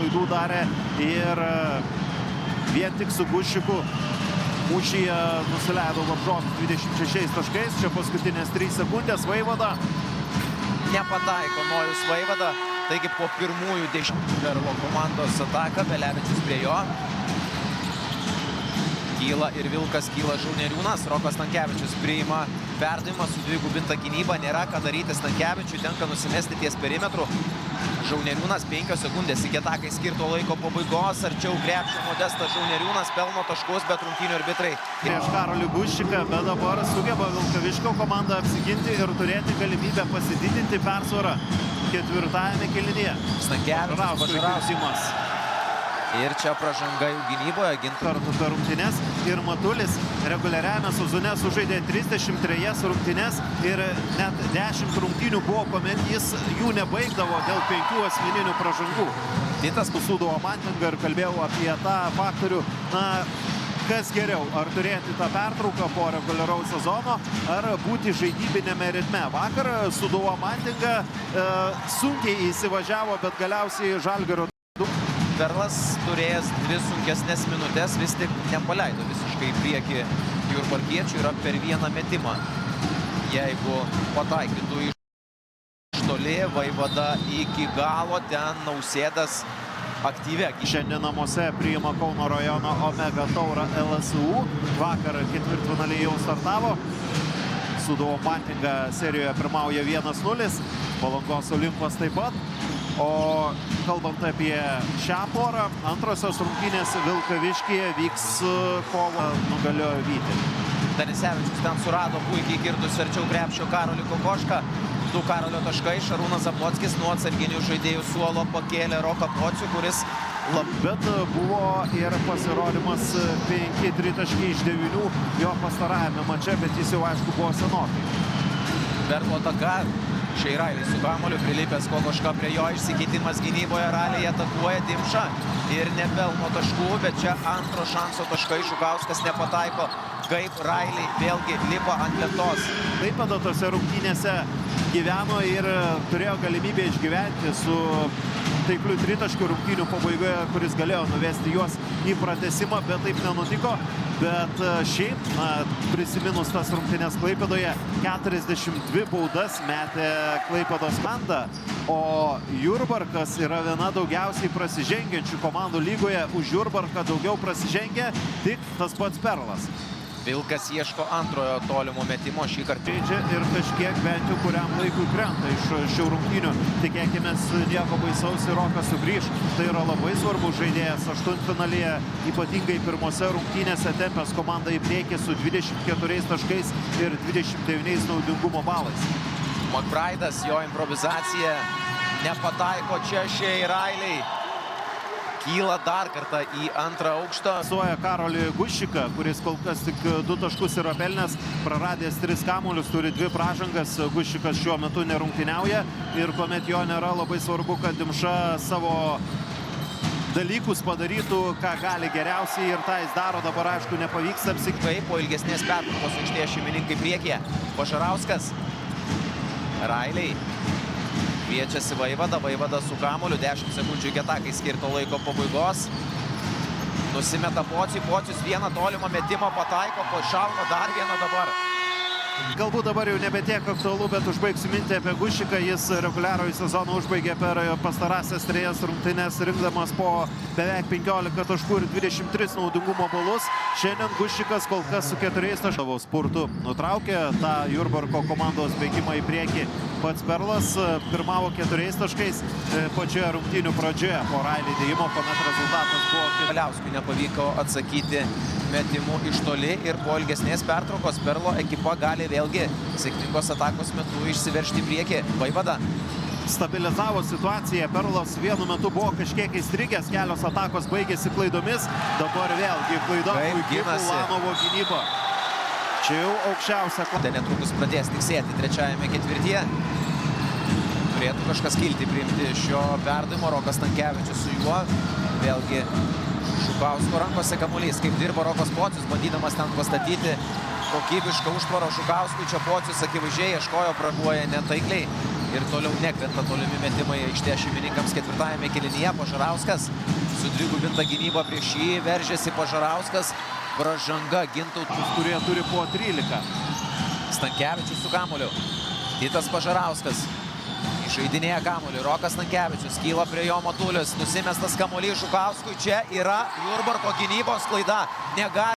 klaidų darė ir vien tik su Guščiku mūšyje nusileido varžovus 26 taškais. Čia paskutinės 3 sekundės. Vaivada nepataiko Nojus Vaivada. Taigi po pirmųjų 10 Perlo komandos ataka, Belevičius prie jo. Kyla ir Vilkas, kyla Žauneriūnas. Rokas Stankevičius priima perdavimą su dvigubinta gynyba. Nėra ką daryti Stankevičiui, tenka nusimesti ties perimetru. Žauneriūnas 5 sekundės iki atakai skirto laiko pabaigos. Arčiau krepšio Modestas Žauneriūnas pelno taškus, bet rungtynių arbitrai prieš Karolį Guščiką, bet dabar sugeba Vilkaviškio komanda apsiginti ir turėti galimybę pasididinti persvarą ketvirtajame kėlinyje. Stankevičius, Bašarausimas. Ir čia pražanga jau gynyboje. Kartu per rungtynes ir Matulis reguliariame sezone sužaidė 33 rungtynes ir net 10 rungtynių buvo, kuomet jis jų nebaigdavo dėl 5 asmeninių pražangų. Titas Suduvo Mantinga ir kalbėjau apie tą faktorių, na, kas geriau, ar turėti tą pertrauką po reguliaraus sezono, ar būti žaidybinėme ritme. Vakar Suduvo Mantinga sunkiai įsivažiavo, bet galiausiai Žalgirio Perlas turėjęs 2 sunkesnės minutės, vis tik nepaleido visiškai į priekį jurbarkiečių, yra per vieną metimą. Jeigu pataikytų iš toli, Vaivada iki galo, ten Nausėdas aktyvė. Šiandien namuose priima Kauno rajono Omega taurą LSU. Vakar ketvirtfinaliai jau startavo. Suduvo Mantinga serijoje pirmauja 1-0. Palangos Olimpas taip pat. O kalbant apie šią porą, antrosios rungtynės Vilkaviškyje vyks kovo, nugaliojo Vytį. Danisevičius ten surado puikiai kirtus arčiau krepšio Karolį Kokošką. 2 Karolio taškai, Šarūnas Zablockis nuo atsarginių žaidėjų suolo pakėlė Roką Pocių, kuris Bet buvo ir pasirodymas 5 tritaškiai iš 9 jo pastarajame mače, bet jis jau aišku buvo senokai. Perlo ataka. Šeirailį su kamuoliu, prilipęs Kokoška prie jo, išsikeitimas gynyboje, Raliai atakuoja Dimša ir nepelno taškų, bet čia antro šanso taškai, Žukauskas nepataiko, kaip Railiai vėlgi lipa ant lentos. Klaipėda tose rungtynėse gyveno ir turėjo galimybę išgyventi su taikliu tritaškiu rungtynių pabaigoje, kuris galėjo nuvesti juos į pratęsimą, bet taip nenutiko. Bet šiaip, prisiminus tas rungtynės Klaipėdoje, 42 baudas metė Klaipėdos komanda, o Jurbarkas yra viena daugiausiai prasižengiančių komandų lygoje. Už Jurbarką daugiau prasižengia tik tas pats Perlas. Vilkas ieško antrojo tolimo metimo šį kartą. Žaidžia ir kažkiek bent jau kuriam laikui krenta iš šių rungtynių. Tikėkimės, nieko baisaus ir Rokas sugrįš. Tai yra labai svarbus žaidėjas aštuntfinalyje, ypatingai pirmose rungtynėse tempęs komandą į priekį su 24 taškais ir 29 naudingumo balais. McBride'as, jo improvizacija nepataiko čia Šeirailiai. Kyla dar kartą į antrą aukštą. Suoja Karolį Guščiką, kuris kol kas tik 2 taškus yra pelnęs, praradęs 3 kamuolius, turi 2 pražangas. Guščikas šiuo metu nerungtyniauja ir kuomet jo nėra, labai svarbu, kad Dimša savo dalykus padarytų, ką gali geriausiai, ir tą jis daro. Dabar aišku nepavyks apsikti. Po ilgesnės pertraukos aikštėje šeimininkai priekyje. Bašarauskas, Railiai. Kviečiasi Vaivada, Vaivada su kamuoliu, 10 sekundžių iki atakai skirto laiko pabaigos. Nusimeta Pociui, Pocius vieną tolimą metimą pataiko, šauna dar vieną dabar. Galbūt dabar jau nebe tiek aktualu, bet užbaigsiu mintį apie Guščiką. Jis reguliarųjį sezoną užbaigė per pastarąsias 3 rungtynes, rinkdamas po beveik 15 taškų ir 23 naudingumo balus. Šiandien Guščikas kol kas su 4 taškais savo spurtu nutraukė tą Jurbarko komandos bėgimą į priekį. Pats Perlas pirmavo 4 taškais pačioje rungtynių pradžioje po Railiai dėjimo, kuomet rezultatas buvo. Valiauskui nepavyko atsakyti metimų iš toli ir po ilgesnės pertraukos Perlo ekipa gali vėlgi sėkmingos atakos metu išsiveržti į priekį. Vaivada stabilizavo situaciją. Perlas vienu metu buvo kažkiek įstrigęs, kelios atakos baigėsi klaidomis. Dabar vėlgi klaida, puikiai Ulanovo gynyba. Čia jau aukščiausia. Netrukus pradės tiksėti trečiajame ketvirtyje. Turėtų kažkas kilti priimti šio perdavimo. Rokas Stankevičius su juo. Vėlgi Žukausko rankose kamuolys. Kaip dirba Rokas Pocius, bandydamas ten pastatyti kokybišką užtvarą Žukauskui. Čia Pocius akivaizdžiai ieškojo, praguoja netaikliai. Ir toliau nekrenta tolimi metimai aikštės šeimininkams ketvirtajame kėlinyje. Požarauskas sudvigubinta gynyba prieš jį, veržėsi Požarauskas. Pražanga Gintautas, kurie turi po 13. Stankevičius su kamuoliu. Titas Požarauskas išaidinėja kamuolį. Rokas Stankevičius kyla prie jo Matulis. Nusimestas kamuolys Žukauskui. Čia yra Jurbarko gynybos klaida. Negali